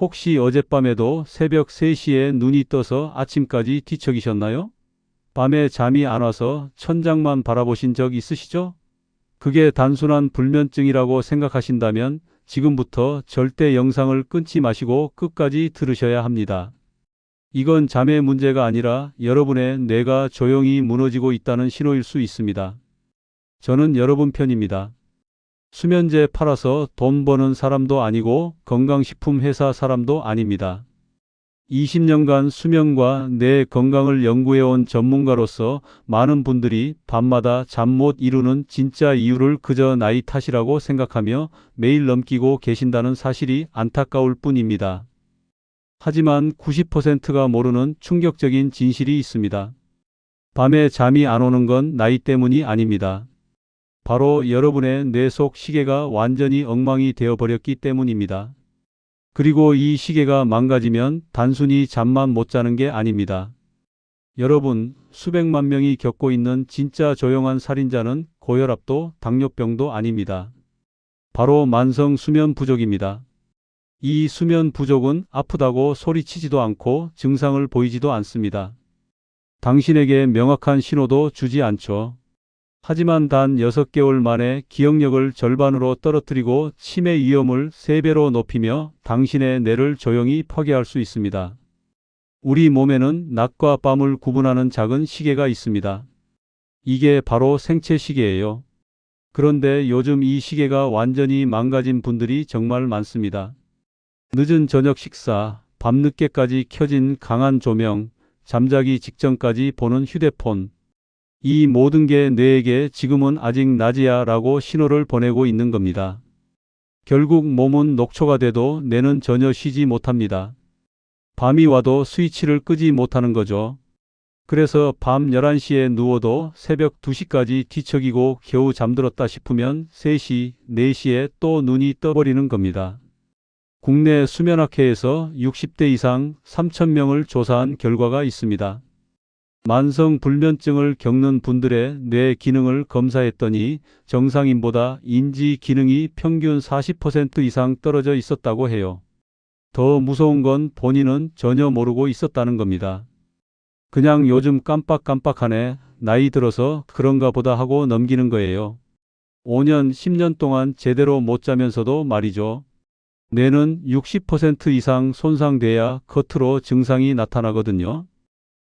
혹시 어젯밤에도 새벽 3시에 눈이 떠서 아침까지 뒤척이셨나요? 밤에 잠이 안 와서 천장만 바라보신 적 있으시죠? 그게 단순한 불면증이라고 생각하신다면 지금부터 절대 영상을 끊지 마시고 끝까지 들으셔야 합니다. 이건 잠의 문제가 아니라 여러분의 뇌가 조용히 무너지고 있다는 신호일 수 있습니다. 저는 여러분 편입니다. 수면제 팔아서 돈 버는 사람도 아니고 건강식품 회사 사람도 아닙니다. 20년간 수면과 뇌 건강을 연구해온 전문가로서 많은 분들이 밤마다 잠 못 이루는 진짜 이유를 그저 나이 탓이라고 생각하며 매일 넘기고 계신다는 사실이 안타까울 뿐입니다. 하지만 90%가 모르는 충격적인 진실이 있습니다. 밤에 잠이 안 오는 건 나이 때문이 아닙니다. 바로 여러분의 뇌 속 시계가 완전히 엉망이 되어버렸기 때문입니다. 그리고 이 시계가 망가지면 단순히 잠만 못 자는 게 아닙니다. 여러분, 수백만 명이 겪고 있는 진짜 조용한 살인자는 고혈압도 당뇨병도 아닙니다. 바로 만성 수면 부족입니다. 이 수면 부족은 아프다고 소리치지도 않고 증상을 보이지도 않습니다. 당신에게 명확한 신호도 주지 않죠. 하지만 단 6개월 만에 기억력을 절반으로 떨어뜨리고 치매 위험을 3배로 높이며 당신의 뇌를 조용히 파괴할 수 있습니다. 우리 몸에는 낮과 밤을 구분하는 작은 시계가 있습니다. 이게 바로 생체 시계예요. 그런데 요즘 이 시계가 완전히 망가진 분들이 정말 많습니다. 늦은 저녁 식사, 밤늦게까지 켜진 강한 조명, 잠자기 직전까지 보는 휴대폰. 이 모든 게 뇌에게 지금은 아직 낮이야 라고 신호를 보내고 있는 겁니다. 결국 몸은 녹초가 돼도 뇌는 전혀 쉬지 못합니다. 밤이 와도 스위치를 끄지 못하는 거죠. 그래서 밤 11시에 누워도 새벽 2시까지 뒤척이고 겨우 잠들었다 싶으면 3시, 4시에 또 눈이 떠버리는 겁니다. 국내 수면학회에서 60대 이상 3,000명을 조사한 결과가 있습니다. 만성 불면증을 겪는 분들의 뇌 기능을 검사했더니 정상인보다 인지 기능이 평균 40% 이상 떨어져 있었다고 해요. 더 무서운 건 본인은 전혀 모르고 있었다는 겁니다. 그냥 요즘 깜빡깜빡하네, 나이 들어서 그런가 보다 하고 넘기는 거예요. 5년, 10년 동안 제대로 못 자면서도 말이죠. 뇌는 60% 이상 손상돼야 겉으로 증상이 나타나거든요.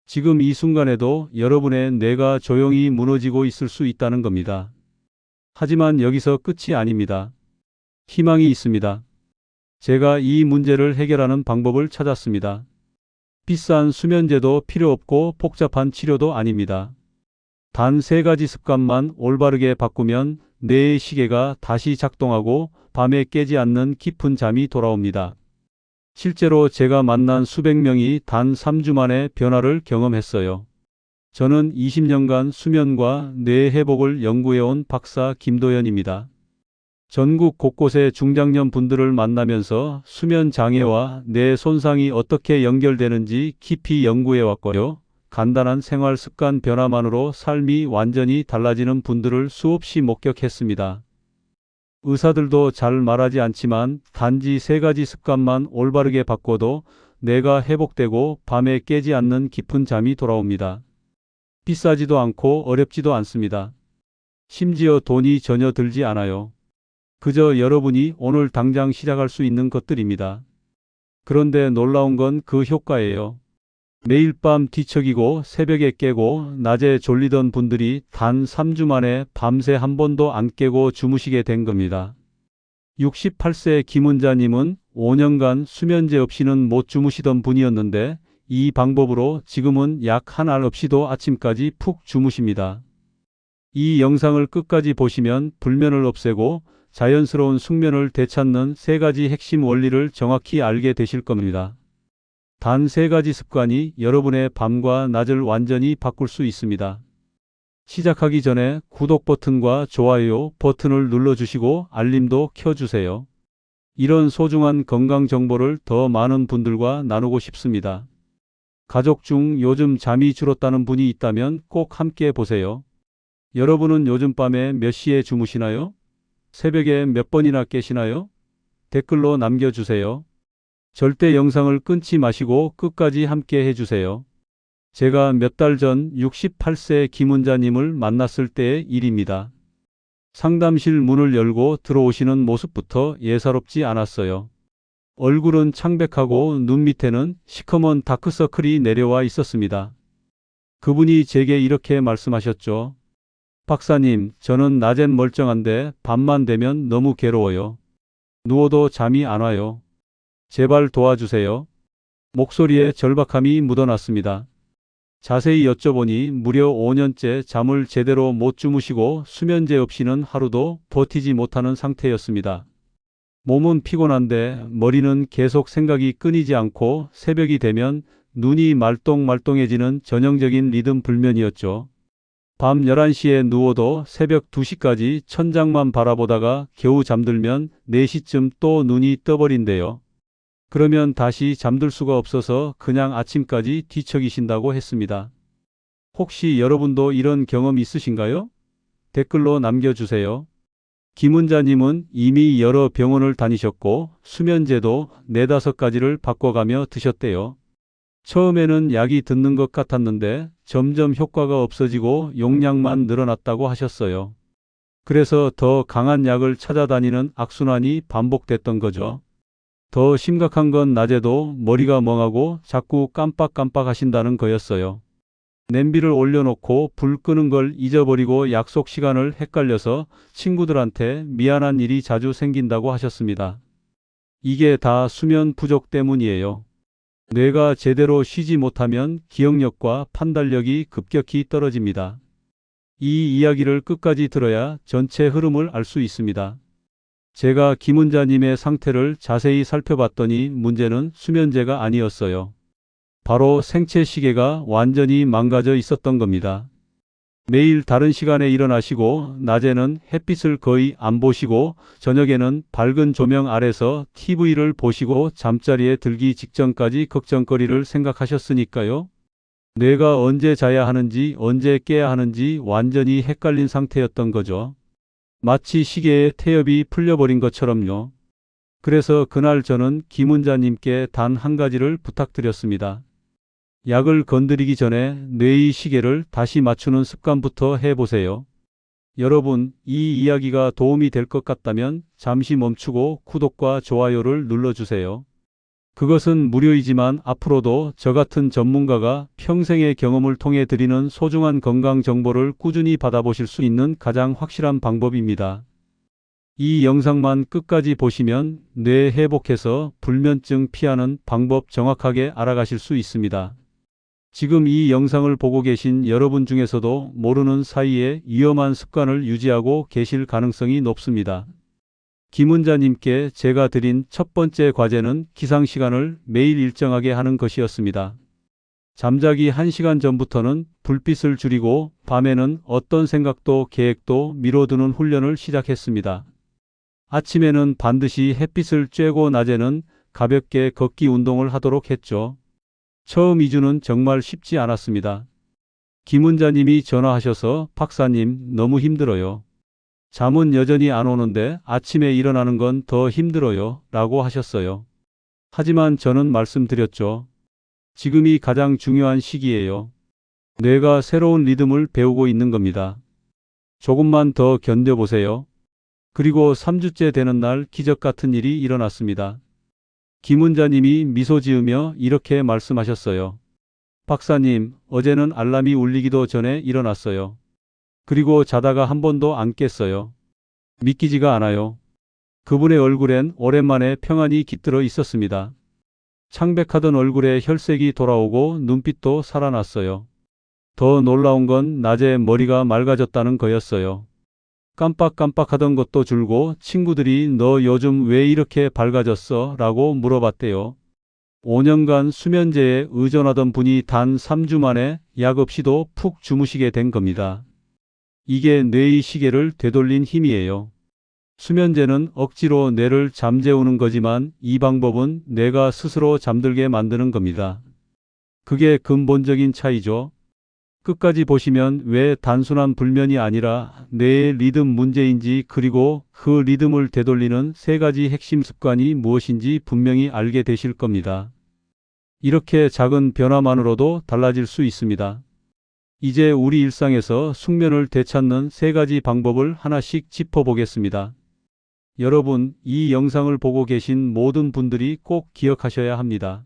지금 이 순간에도 여러분의 뇌가 조용히 무너지고 있을 수 있다는 겁니다. 하지만 여기서 끝이 아닙니다. 희망이 있습니다. 제가 이 문제를 해결하는 방법을 찾았습니다. 비싼 수면제도 필요 없고 복잡한 치료도 아닙니다. 단 3가지 습관만 올바르게 바꾸면 뇌의 시계가 다시 작동하고 밤에 깨지 않는 깊은 잠이 돌아옵니다. 실제로 제가 만난 수백 명이 단 3주 만에 변화를 경험했어요. 저는 20년간 수면과 뇌 회복을 연구해온 박사 김도연입니다. 전국 곳곳의 중장년 분들을 만나면서 수면 장애와 뇌 손상이 어떻게 연결되는지 깊이 연구해왔고요. 간단한 생활 습관 변화만으로 삶이 완전히 달라지는 분들을 수없이 목격했습니다. 의사들도 잘 말하지 않지만 단지 3가지 습관만 올바르게 바꿔도 뇌가 회복되고 밤에 깨지 않는 깊은 잠이 돌아옵니다. 비싸지도 않고 어렵지도 않습니다. 심지어 돈이 전혀 들지 않아요. 그저 여러분이 오늘 당장 시작할 수 있는 것들입니다. 그런데 놀라운 건 그 효과예요. 매일 밤 뒤척이고 새벽에 깨고 낮에 졸리던 분들이 단 3주 만에 밤새 한 번도 안 깨고 주무시게 된 겁니다. 68세 김은자님은 5년간 수면제 없이는 못 주무시던 분이었는데 이 방법으로 지금은 약 한 알 없이도 아침까지 푹 주무십니다. 이 영상을 끝까지 보시면 불면을 없애고 자연스러운 숙면을 되찾는 3가지 핵심 원리를 정확히 알게 되실 겁니다. 단 3가지 습관이 여러분의 밤과 낮을 완전히 바꿀 수 있습니다. 시작하기 전에 구독 버튼과 좋아요 버튼을 눌러주시고 알림도 켜주세요. 이런 소중한 건강 정보를 더 많은 분들과 나누고 싶습니다. 가족 중 요즘 잠이 줄었다는 분이 있다면 꼭 함께 보세요. 여러분은 요즘 밤에 몇 시에 주무시나요? 새벽에 몇 번이나 깨시나요? 댓글로 남겨주세요. 절대 영상을 끊지 마시고 끝까지 함께 해주세요. 제가 몇 달 전 68세 김은자님을 만났을 때의 일입니다. 상담실 문을 열고 들어오시는 모습부터 예사롭지 않았어요. 얼굴은 창백하고 눈 밑에는 시커먼 다크서클이 내려와 있었습니다. 그분이 제게 이렇게 말씀하셨죠. 박사님, 저는 낮엔 멀쩡한데 밤만 되면 너무 괴로워요. 누워도 잠이 안 와요. 제발 도와주세요. 목소리에 절박함이 묻어났습니다. 자세히 여쭤보니 무려 5년째 잠을 제대로 못 주무시고 수면제 없이는 하루도 버티지 못하는 상태였습니다. 몸은 피곤한데 머리는 계속 생각이 끊이지 않고 새벽이 되면 눈이 말똥말똥해지는 전형적인 리듬 불면이었죠. 밤 11시에 누워도 새벽 2시까지 천장만 바라보다가 겨우 잠들면 4시쯤 또 눈이 떠버린대요. 그러면 다시 잠들 수가 없어서 그냥 아침까지 뒤척이신다고 했습니다. 혹시 여러분도 이런 경험 있으신가요? 댓글로 남겨주세요. 김은자님은 이미 여러 병원을 다니셨고 수면제도 4-5가지를 바꿔가며 드셨대요. 처음에는 약이 듣는 것 같았는데 점점 효과가 없어지고 용량만 늘어났다고 하셨어요. 그래서 더 강한 약을 찾아다니는 악순환이 반복됐던 거죠. 더 심각한 건 낮에도 머리가 멍하고 자꾸 깜빡깜빡 하신다는 거였어요. 냄비를 올려놓고 불 끄는 걸 잊어버리고 약속 시간을 헷갈려서 친구들한테 미안한 일이 자주 생긴다고 하셨습니다. 이게 다 수면 부족 때문이에요. 뇌가 제대로 쉬지 못하면 기억력과 판단력이 급격히 떨어집니다. 이 이야기를 끝까지 들어야 전체 흐름을 알 수 있습니다. 제가 김은자님의 상태를 자세히 살펴봤더니 문제는 수면제가 아니었어요. 바로 생체 시계가 완전히 망가져 있었던 겁니다. 매일 다른 시간에 일어나시고 낮에는 햇빛을 거의 안 보시고 저녁에는 밝은 조명 아래서 TV를 보시고 잠자리에 들기 직전까지 걱정거리를 생각하셨으니까요. 뇌가 언제 자야 하는지 언제 깨야 하는지 완전히 헷갈린 상태였던 거죠. 마치 시계의 태엽이 풀려버린 것처럼요. 그래서 그날 저는 김은자님께 단 한 가지를 부탁드렸습니다. 약을 건드리기 전에 뇌의 시계를 다시 맞추는 습관부터 해보세요. 여러분, 이 이야기가 도움이 될 것 같다면 잠시 멈추고 구독과 좋아요를 눌러주세요. 그것은 무료이지만 앞으로도 저 같은 전문가가 평생의 경험을 통해 드리는 소중한 건강 정보를 꾸준히 받아보실 수 있는 가장 확실한 방법입니다. 이 영상만 끝까지 보시면 뇌 회복해서 불면증 피하는 방법 정확하게 알아가실 수 있습니다. 지금 이 영상을 보고 계신 여러분 중에서도 모르는 사이에 위험한 습관을 유지하고 계실 가능성이 높습니다. 김은자님께 제가 드린 첫 번째 과제는 기상시간을 매일 일정하게 하는 것이었습니다. 잠자기 1시간 전부터는 불빛을 줄이고 밤에는 어떤 생각도 계획도 미뤄두는 훈련을 시작했습니다. 아침에는 반드시 햇빛을 쬐고 낮에는 가볍게 걷기 운동을 하도록 했죠. 처음 2주는 정말 쉽지 않았습니다. 김은자님이 전화하셔서 박사님 너무 힘들어요. 잠은 여전히 안 오는데 아침에 일어나는 건 더 힘들어요 라고 하셨어요. 하지만 저는 말씀드렸죠. 지금이 가장 중요한 시기예요. 뇌가 새로운 리듬을 배우고 있는 겁니다. 조금만 더 견뎌보세요. 그리고 3주째 되는 날 기적 같은 일이 일어났습니다. 김은자님이 미소 지으며 이렇게 말씀하셨어요. 박사님, 어제는 알람이 울리기도 전에 일어났어요. 그리고 자다가 한 번도 안 깼어요. 믿기지가 않아요. 그분의 얼굴엔 오랜만에 평안이 깃들어 있었습니다. 창백하던 얼굴에 혈색이 돌아오고 눈빛도 살아났어요. 더 놀라운 건 낮에 머리가 맑아졌다는 거였어요. 깜빡깜빡하던 것도 줄고 친구들이 너 요즘 왜 이렇게 밝아졌어? 라고 물어봤대요. 5년간 수면제에 의존하던 분이 단 3주 만에 약 없이도 푹 주무시게 된 겁니다. 이게 뇌의 시계를 되돌린 힘이에요. 수면제는 억지로 뇌를 잠재우는 거지만 이 방법은 뇌가 스스로 잠들게 만드는 겁니다. 그게 근본적인 차이죠. 끝까지 보시면 왜 단순한 불면이 아니라 뇌의 리듬 문제인지 그리고 그 리듬을 되돌리는 세 가지 핵심 습관이 무엇인지 분명히 알게 되실 겁니다. 이렇게 작은 변화만으로도 달라질 수 있습니다. 이제 우리 일상에서 숙면을 되찾는 세 가지 방법을 하나씩 짚어보겠습니다. 여러분, 이 영상을 보고 계신 모든 분들이 꼭 기억하셔야 합니다.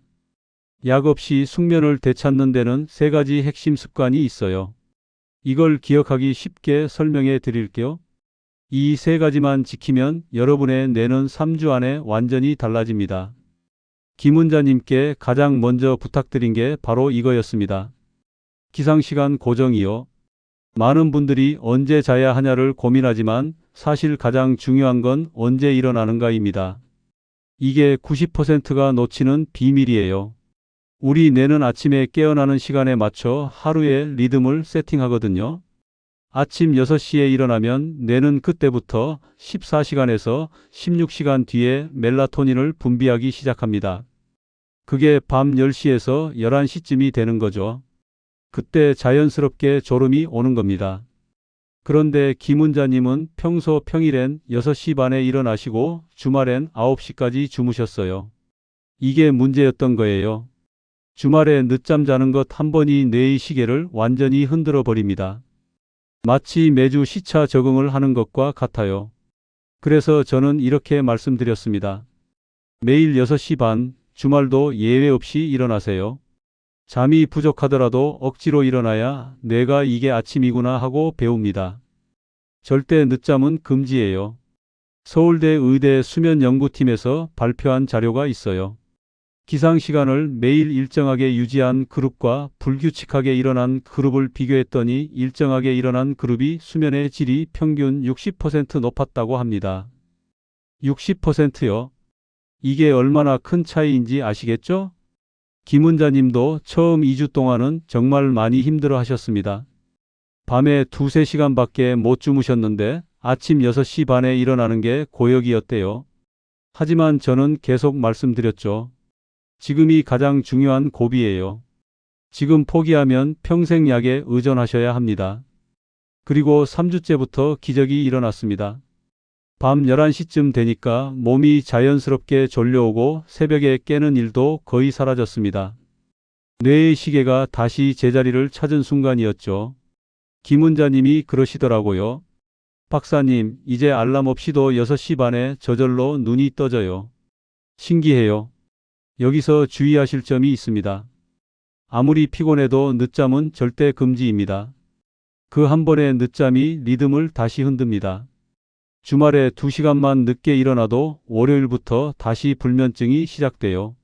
약 없이 숙면을 되찾는 데는 세 가지 핵심 습관이 있어요. 이걸 기억하기 쉽게 설명해 드릴게요. 이 세 가지만 지키면 여러분의 뇌는 3주 안에 완전히 달라집니다. 김은자님께 가장 먼저 부탁드린 게 바로 이거였습니다. 기상시간 고정이요. 많은 분들이 언제 자야 하냐를 고민하지만 사실 가장 중요한 건 언제 일어나는가입니다. 이게 90%가 놓치는 비밀이에요. 우리 뇌는 아침에 깨어나는 시간에 맞춰 하루의 리듬을 세팅하거든요. 아침 6시에 일어나면 뇌는 그때부터 14시간에서 16시간 뒤에 멜라토닌을 분비하기 시작합니다. 그게 밤 10시에서 11시쯤이 되는 거죠. 그때 자연스럽게 졸음이 오는 겁니다. 그런데 김은자님은 평일엔 6시 반에 일어나시고 주말엔 9시까지 주무셨어요. 이게 문제였던 거예요. 주말에 늦잠 자는 것 한 번이 뇌의 시계를 완전히 흔들어 버립니다. 마치 매주 시차 적응을 하는 것과 같아요. 그래서 저는 이렇게 말씀드렸습니다. 매일 6시 반, 주말도 예외 없이 일어나세요. 잠이 부족하더라도 억지로 일어나야 뇌가 이게 아침이구나 하고 배웁니다. 절대 늦잠은 금지예요. 서울대 의대 수면연구팀에서 발표한 자료가 있어요. 기상시간을 매일 일정하게 유지한 그룹과 불규칙하게 일어난 그룹을 비교했더니 일정하게 일어난 그룹이 수면의 질이 평균 60% 높았다고 합니다. 60%요? 이게 얼마나 큰 차이인지 아시겠죠? 김은자님도 처음 2주 동안은 정말 많이 힘들어 하셨습니다. 밤에 2~3시간밖에 못 주무셨는데 아침 6시 반에 일어나는 게 고역이었대요. 하지만 저는 계속 말씀드렸죠. 지금이 가장 중요한 고비예요. 지금 포기하면 평생 약에 의존하셔야 합니다. 그리고 3주째부터 기적이 일어났습니다. 밤 11시쯤 되니까 몸이 자연스럽게 졸려오고 새벽에 깨는 일도 거의 사라졌습니다. 뇌의 시계가 다시 제자리를 찾은 순간이었죠. 김은자님이 그러시더라고요. 박사님, 이제 알람 없이도 6시 반에 저절로 눈이 떠져요. 신기해요. 여기서 주의하실 점이 있습니다. 아무리 피곤해도 늦잠은 절대 금지입니다. 그 한 번의 늦잠이 리듬을 다시 흔듭니다. 주말에 2시간만 늦게 일어나도 월요일부터 다시 불면증이 시작돼요.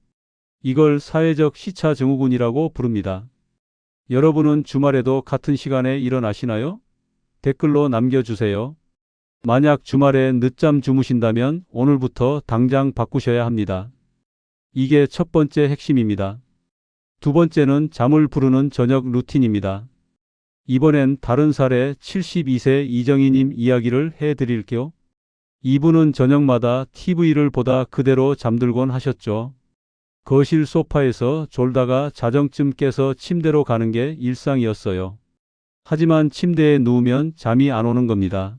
이걸 사회적 시차 증후군이라고 부릅니다. 여러분은 주말에도 같은 시간에 일어나시나요? 댓글로 남겨주세요. 만약 주말에 늦잠 주무신다면 오늘부터 당장 바꾸셔야 합니다. 이게 첫 번째 핵심입니다. 두 번째는 잠을 부르는 저녁 루틴입니다. 이번엔 다른 사례 72세 이정희님 이야기를 해드릴게요. 이분은 저녁마다 TV를 보다 그대로 잠들곤 하셨죠. 거실 소파에서 졸다가 자정쯤 깨서 침대로 가는 게 일상이었어요. 하지만 침대에 누우면 잠이 안 오는 겁니다.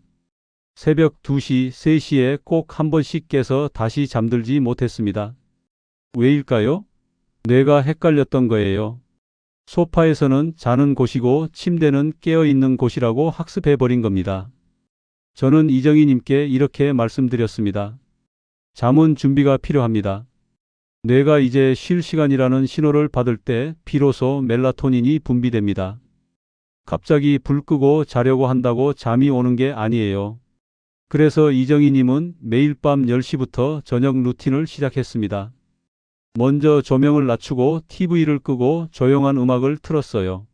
새벽 2시, 3시에 꼭 한 번씩 깨서 다시 잠들지 못했습니다. 왜일까요? 뇌가 헷갈렸던 거예요. 소파에서는 자는 곳이고 침대는 깨어있는 곳이라고 학습해버린 겁니다. 저는 이정희님께 이렇게 말씀드렸습니다. 잠은 준비가 필요합니다. 뇌가 이제 쉴 시간이라는 신호를 받을 때 비로소 멜라토닌이 분비됩니다. 갑자기 불 끄고 자려고 한다고 잠이 오는 게 아니에요. 그래서 이정희님은 매일 밤 10시부터 저녁 루틴을 시작했습니다. 먼저 조명을 낮추고 TV를 끄고 조용한 음악을 틀었어요.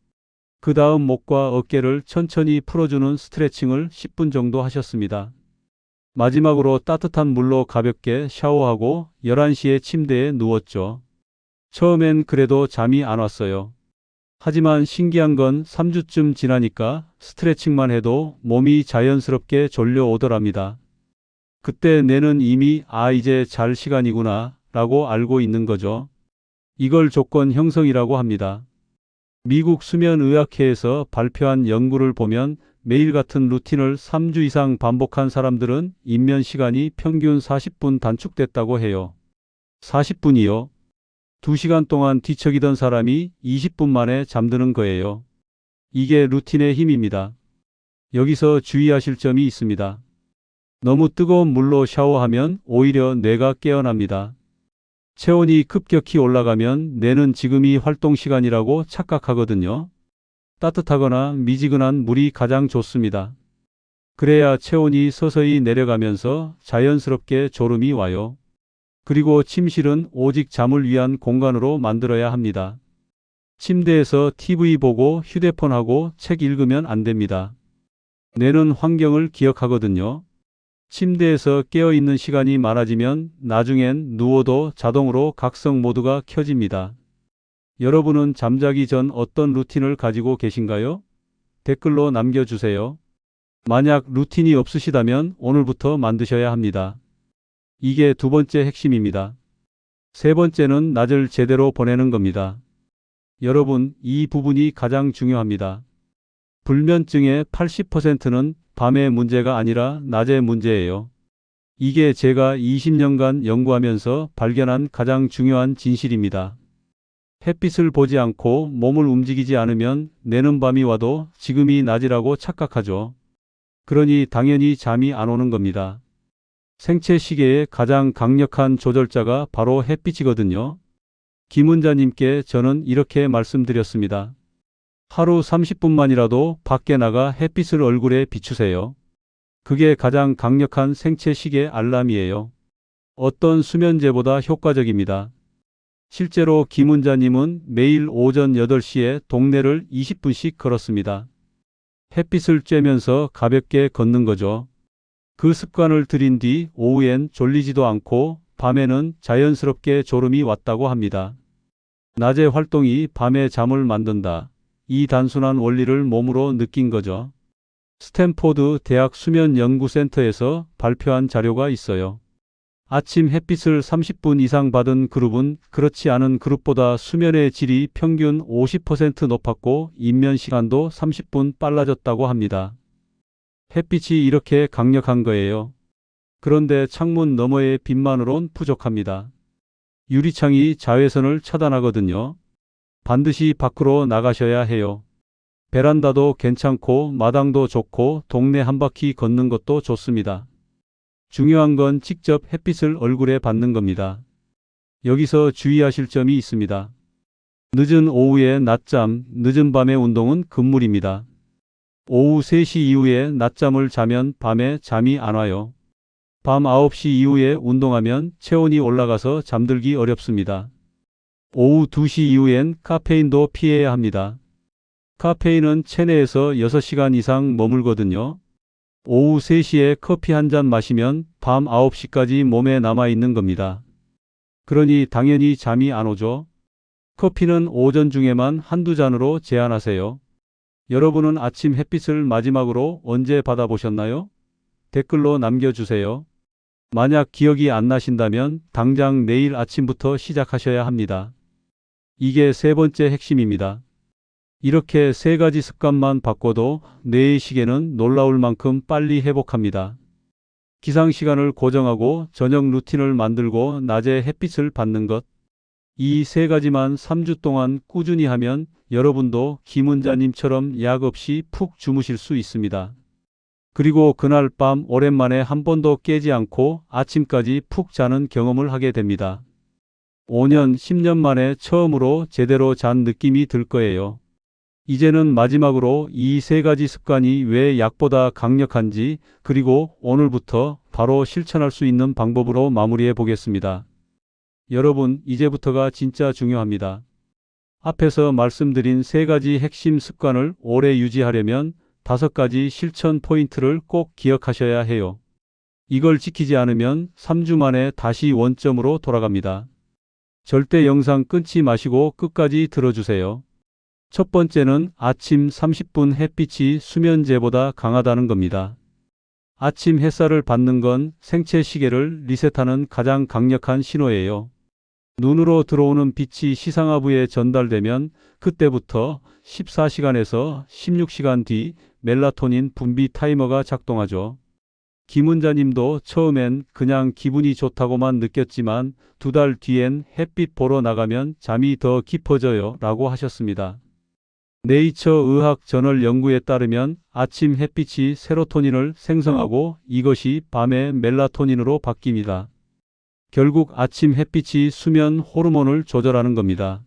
그 다음 목과 어깨를 천천히 풀어주는 스트레칭을 10분 정도 하셨습니다. 마지막으로 따뜻한 물로 가볍게 샤워하고 11시에 침대에 누웠죠. 처음엔 그래도 잠이 안 왔어요. 하지만 신기한 건 3주쯤 지나니까 스트레칭만 해도 몸이 자연스럽게 졸려오더랍니다. 그때 뇌는 이미 이제 잘 시간이구나 라고 알고 있는 거죠. 이걸 조건 형성이라고 합니다. 미국 수면의학회에서 발표한 연구를 보면 매일 같은 루틴을 3주 이상 반복한 사람들은 입면 시간이 평균 40분 단축됐다고 해요. 40분이요? 2시간 동안 뒤척이던 사람이 20분 만에 잠드는 거예요. 이게 루틴의 힘입니다. 여기서 주의하실 점이 있습니다. 너무 뜨거운 물로 샤워하면 오히려 뇌가 깨어납니다. 체온이 급격히 올라가면 뇌는 지금이 활동 시간이라고 착각하거든요. 따뜻하거나 미지근한 물이 가장 좋습니다. 그래야 체온이 서서히 내려가면서 자연스럽게 졸음이 와요. 그리고 침실은 오직 잠을 위한 공간으로 만들어야 합니다. 침대에서 TV 보고 휴대폰 하고 책 읽으면 안 됩니다. 뇌는 환경을 기억하거든요. 침대에서 깨어있는 시간이 많아지면 나중엔 누워도 자동으로 각성 모드가 켜집니다. 여러분은 잠자기 전 어떤 루틴을 가지고 계신가요? 댓글로 남겨주세요. 만약 루틴이 없으시다면 오늘부터 만드셔야 합니다. 이게 두 번째 핵심입니다. 세 번째는 낮을 제대로 보내는 겁니다. 여러분, 이 부분이 가장 중요합니다. 불면증의 80%는 밤의 문제가 아니라 낮의 문제예요. 이게 제가 20년간 연구하면서 발견한 가장 중요한 진실입니다. 햇빛을 보지 않고 몸을 움직이지 않으면 뇌는 밤이 와도 지금이 낮이라고 착각하죠. 그러니 당연히 잠이 안 오는 겁니다. 생체 시계의 가장 강력한 조절자가 바로 햇빛이거든요. 김은자님께 저는 이렇게 말씀드렸습니다. 하루 30분만이라도 밖에 나가 햇빛을 얼굴에 비추세요. 그게 가장 강력한 생체 시계 알람이에요. 어떤 수면제보다 효과적입니다. 실제로 김은자님은 매일 오전 8시에 동네를 20분씩 걸었습니다. 햇빛을 쬐면서 가볍게 걷는 거죠. 그 습관을 들인 뒤 오후엔 졸리지도 않고 밤에는 자연스럽게 졸음이 왔다고 합니다. 낮의 활동이 밤에 잠을 만든다. 이 단순한 원리를 몸으로 느낀 거죠. 스탠포드 대학 수면연구센터에서 발표한 자료가 있어요. 아침 햇빛을 30분 이상 받은 그룹은 그렇지 않은 그룹보다 수면의 질이 평균 50% 높았고 입면 시간도 30분 빨라졌다고 합니다. 햇빛이 이렇게 강력한 거예요. 그런데 창문 너머의 빛만으론 부족합니다. 유리창이 자외선을 차단하거든요. 반드시 밖으로 나가셔야 해요. 베란다도 괜찮고 마당도 좋고 동네 한 바퀴 걷는 것도 좋습니다. 중요한 건 직접 햇빛을 얼굴에 받는 겁니다. 여기서 주의하실 점이 있습니다. 늦은 오후에 낮잠, 늦은 밤의 운동은 금물입니다. 오후 3시 이후에 낮잠을 자면 밤에 잠이 안 와요. 밤 9시 이후에 운동하면 체온이 올라가서 잠들기 어렵습니다. 오후 2시 이후엔 카페인도 피해야 합니다. 카페인은 체내에서 6시간 이상 머물거든요. 오후 3시에 커피 한 잔 마시면 밤 9시까지 몸에 남아있는 겁니다. 그러니 당연히 잠이 안 오죠. 커피는 오전 중에만 한두 잔으로 제한하세요. 여러분은 아침 햇빛을 마지막으로 언제 받아보셨나요? 댓글로 남겨주세요. 만약 기억이 안 나신다면 당장 내일 아침부터 시작하셔야 합니다. 이게 세 번째 핵심입니다. 이렇게 세 가지 습관만 바꿔도 뇌의 시계는 놀라울 만큼 빨리 회복합니다. 기상시간을 고정하고 저녁 루틴을 만들고 낮에 햇빛을 받는 것. 이 세 가지만 3주 동안 꾸준히 하면 여러분도 김은자님처럼 약 없이 푹 주무실 수 있습니다. 그리고 그날 밤 오랜만에 한 번도 깨지 않고 아침까지 푹 자는 경험을 하게 됩니다. 5년, 10년 만에 처음으로 제대로 잔 느낌이 들 거예요. 이제는 마지막으로 이 세 가지 습관이 왜 약보다 강력한지, 그리고 오늘부터 바로 실천할 수 있는 방법으로 마무리해 보겠습니다. 여러분, 이제부터가 진짜 중요합니다. 앞에서 말씀드린 세 가지 핵심 습관을 오래 유지하려면 5가지 실천 포인트를 꼭 기억하셔야 해요. 이걸 지키지 않으면 3주 만에 다시 원점으로 돌아갑니다. 절대 영상 끊지 마시고 끝까지 들어주세요. 첫 번째는 아침 30분 햇빛이 수면제보다 강하다는 겁니다. 아침 햇살을 받는 건 생체 시계를 리셋하는 가장 강력한 신호예요. 눈으로 들어오는 빛이 시상하부에 전달되면 그때부터 14시간에서 16시간 뒤 멜라토닌 분비 타이머가 작동하죠. 김은자님도 처음엔 그냥 기분이 좋다고만 느꼈지만 2달 뒤엔 햇빛 보러 나가면 잠이 더 깊어져요 라고 하셨습니다. 네이처 의학 저널 연구에 따르면 아침 햇빛이 세로토닌을 생성하고 이것이 밤의 멜라토닌으로 바뀝니다. 결국 아침 햇빛이 수면 호르몬을 조절하는 겁니다.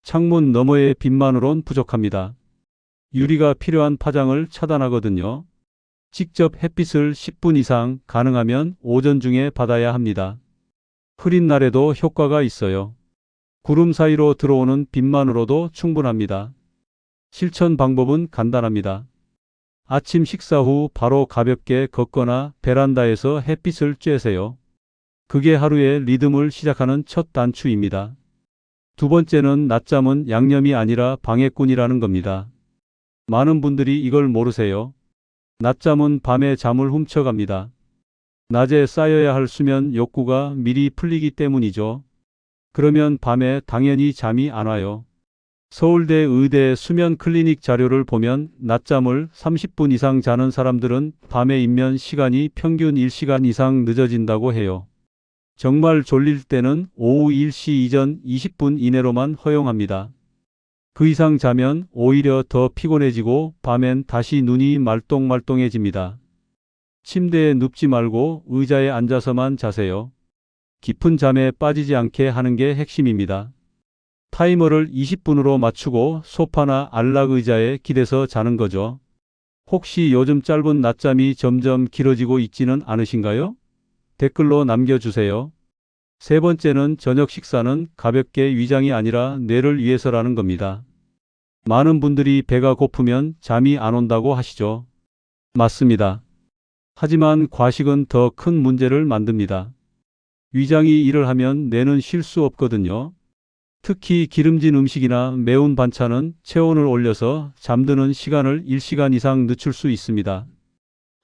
창문 너머의 빛만으론 부족합니다. 유리가 필요한 파장을 차단하거든요. 직접 햇빛을 10분 이상 가능하면 오전 중에 받아야 합니다. 흐린 날에도 효과가 있어요. 구름 사이로 들어오는 빛만으로도 충분합니다. 실천 방법은 간단합니다. 아침 식사 후 바로 가볍게 걷거나 베란다에서 햇빛을 쬐세요. 그게 하루의 리듬을 시작하는 첫 단추입니다. 두 번째는 낮잠은 양념이 아니라 방해꾼이라는 겁니다. 많은 분들이 이걸 모르세요. 낮잠은 밤에 잠을 훔쳐갑니다. 낮에 쌓여야 할 수면 욕구가 미리 풀리기 때문이죠. 그러면 밤에 당연히 잠이 안 와요. 서울대 의대 수면 클리닉 자료를 보면 낮잠을 30분 이상 자는 사람들은 밤에 입면 시간이 평균 1시간 이상 늦어진다고 해요. 정말 졸릴 때는 오후 1시 이전 20분 이내로만 허용합니다. 그 이상 자면 오히려 더 피곤해지고 밤엔 다시 눈이 말똥말똥해집니다. 침대에 눕지 말고 의자에 앉아서만 자세요. 깊은 잠에 빠지지 않게 하는 게 핵심입니다. 타이머를 20분으로 맞추고 소파나 안락 의자에 기대서 자는 거죠. 혹시 요즘 짧은 낮잠이 점점 길어지고 있지는 않으신가요? 댓글로 남겨주세요. 세 번째는 저녁 식사는 가볍게 위장이 아니라 뇌를 위해서라는 겁니다. 많은 분들이 배가 고프면 잠이 안 온다고 하시죠. 맞습니다. 하지만 과식은 더 큰 문제를 만듭니다. 위장이 일을 하면 뇌는 쉴 수 없거든요. 특히 기름진 음식이나 매운 반찬은 체온을 올려서 잠드는 시간을 1시간 이상 늦출 수 있습니다.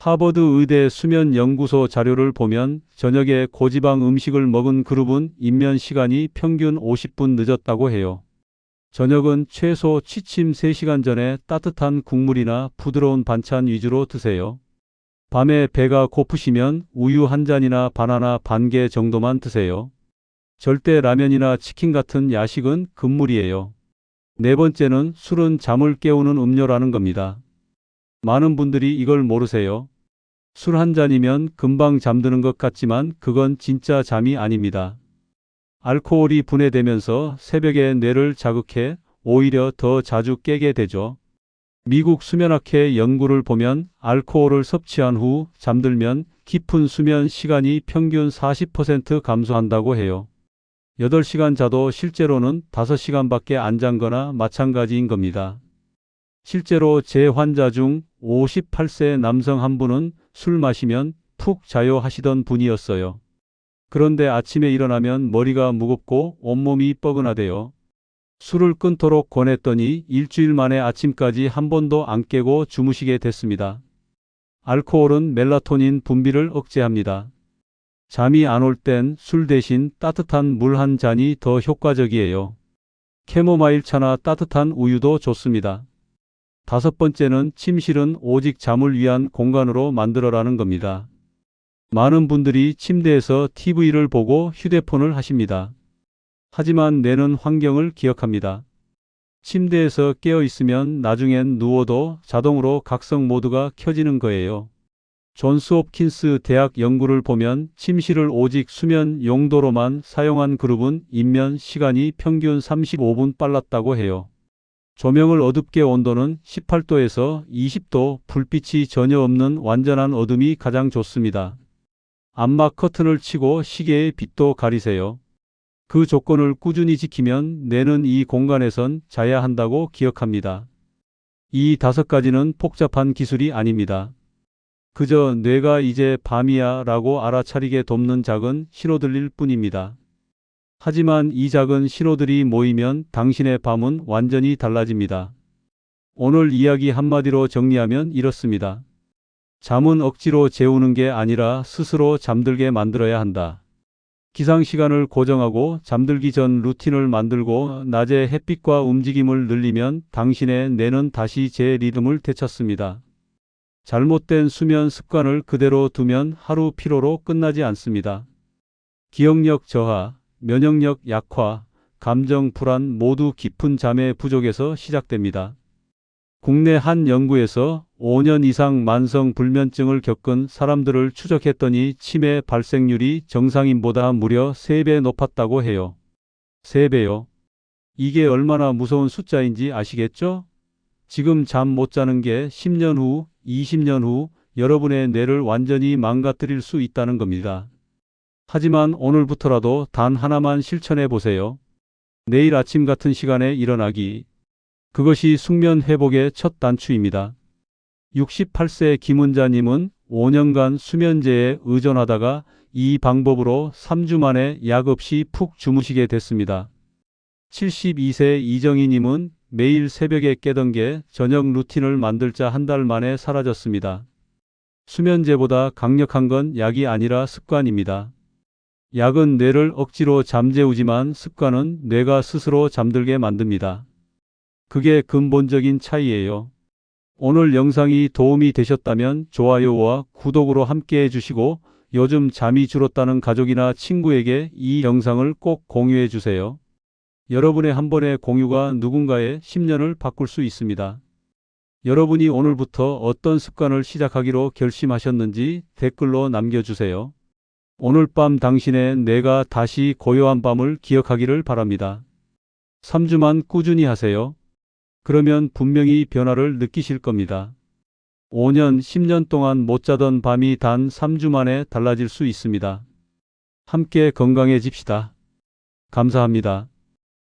하버드 의대 수면연구소 자료를 보면 저녁에 고지방 음식을 먹은 그룹은 입면 시간이 평균 50분 늦었다고 해요. 저녁은 최소 취침 3시간 전에 따뜻한 국물이나 부드러운 반찬 위주로 드세요. 밤에 배가 고프시면 우유 한 잔이나 바나나 반 개 정도만 드세요. 절대 라면이나 치킨 같은 야식은 금물이에요. 네 번째는 술은 잠을 깨우는 음료라는 겁니다. 많은 분들이 이걸 모르세요. 술 한 잔이면 금방 잠드는 것 같지만 그건 진짜 잠이 아닙니다. 알코올이 분해되면서 새벽에 뇌를 자극해 오히려 더 자주 깨게 되죠. 미국 수면학회 연구를 보면 알코올을 섭취한 후 잠들면 깊은 수면 시간이 평균 40% 감소한다고 해요. 8시간 자도 실제로는 5시간밖에 안 잔 거나 마찬가지인 겁니다. 실제로 제 환자 중 58세 남성 한 분은 술 마시면 푹 자요 하시던 분이었어요. 그런데 아침에 일어나면 머리가 무겁고 온몸이 뻐근하대요. 술을 끊도록 권했더니 일주일 만에 아침까지 한 번도 안 깨고 주무시게 됐습니다. 알코올은 멜라토닌 분비를 억제합니다. 잠이 안 올 땐 술 대신 따뜻한 물 한 잔이 더 효과적이에요. 캐모마일 차나 따뜻한 우유도 좋습니다. 다섯 번째는 침실은 오직 잠을 위한 공간으로 만들어라는 겁니다. 많은 분들이 침대에서 TV를 보고 휴대폰을 하십니다. 하지만 뇌는 환경을 기억합니다. 침대에서 깨어 있으면 나중엔 누워도 자동으로 각성 모드가 켜지는 거예요. 존스 홉킨스 대학 연구를 보면 침실을 오직 수면 용도로만 사용한 그룹은 입면 시간이 평균 35분 빨랐다고 해요. 조명을 어둡게 온도는 18도에서 20도, 불빛이 전혀 없는 완전한 어둠이 가장 좋습니다. 암막 커튼을 치고 시계의 빛도 가리세요. 그 조건을 꾸준히 지키면 뇌는 이 공간에선 자야 한다고 기억합니다. 이 5가지는 복잡한 기술이 아닙니다. 그저 뇌가 이제 밤이야 라고 알아차리게 돕는 작은 신호들일 뿐입니다. 하지만 이 작은 신호들이 모이면 당신의 밤은 완전히 달라집니다. 오늘 이야기 한마디로 정리하면 이렇습니다. 잠은 억지로 재우는 게 아니라 스스로 잠들게 만들어야 한다. 기상 시간을 고정하고 잠들기 전 루틴을 만들고 낮에 햇빛과 움직임을 늘리면 당신의 뇌는 다시 제 리듬을 되찾습니다. 잘못된 수면 습관을 그대로 두면 하루 피로로 끝나지 않습니다. 기억력 저하, 면역력 약화, 감정 불안 모두 깊은 잠의 부족에서 시작됩니다. 국내 한 연구에서 5년 이상 만성 불면증을 겪은 사람들을 추적했더니 치매 발생률이 정상인보다 무려 3배 높았다고 해요. 3배요. 이게 얼마나 무서운 숫자인지 아시겠죠? 지금 잠 못 자는 게 10년 후, 20년 후 여러분의 뇌를 완전히 망가뜨릴 수 있다는 겁니다. 하지만 오늘부터라도 단 하나만 실천해 보세요. 내일 아침 같은 시간에 일어나기. 그것이 숙면 회복의 첫 단추입니다. 68세 김은자님은 5년간 수면제에 의존하다가 이 방법으로 3주 만에 약 없이 푹 주무시게 됐습니다. 72세 이정희님은 매일 새벽에 깨던 게 저녁 루틴을 만들자 한 달 만에 사라졌습니다. 수면제보다 강력한 건 약이 아니라 습관입니다. 약은 뇌를 억지로 잠재우지만 습관은 뇌가 스스로 잠들게 만듭니다. 그게 근본적인 차이예요. 오늘 영상이 도움이 되셨다면 좋아요와 구독으로 함께 해주시고 요즘 잠이 줄었다는 가족이나 친구에게 이 영상을 꼭 공유해 주세요. 여러분의 한 번의 공유가 누군가의 10년을 바꿀 수 있습니다. 여러분이 오늘부터 어떤 습관을 시작하기로 결심하셨는지 댓글로 남겨주세요. 오늘 밤 당신의 뇌가 다시 고요한 밤을 기억하기를 바랍니다. 3주만 꾸준히 하세요. 그러면 분명히 변화를 느끼실 겁니다. 5년, 10년 동안 못 자던 밤이 단 3주 만에 달라질 수 있습니다. 함께 건강해집시다. 감사합니다.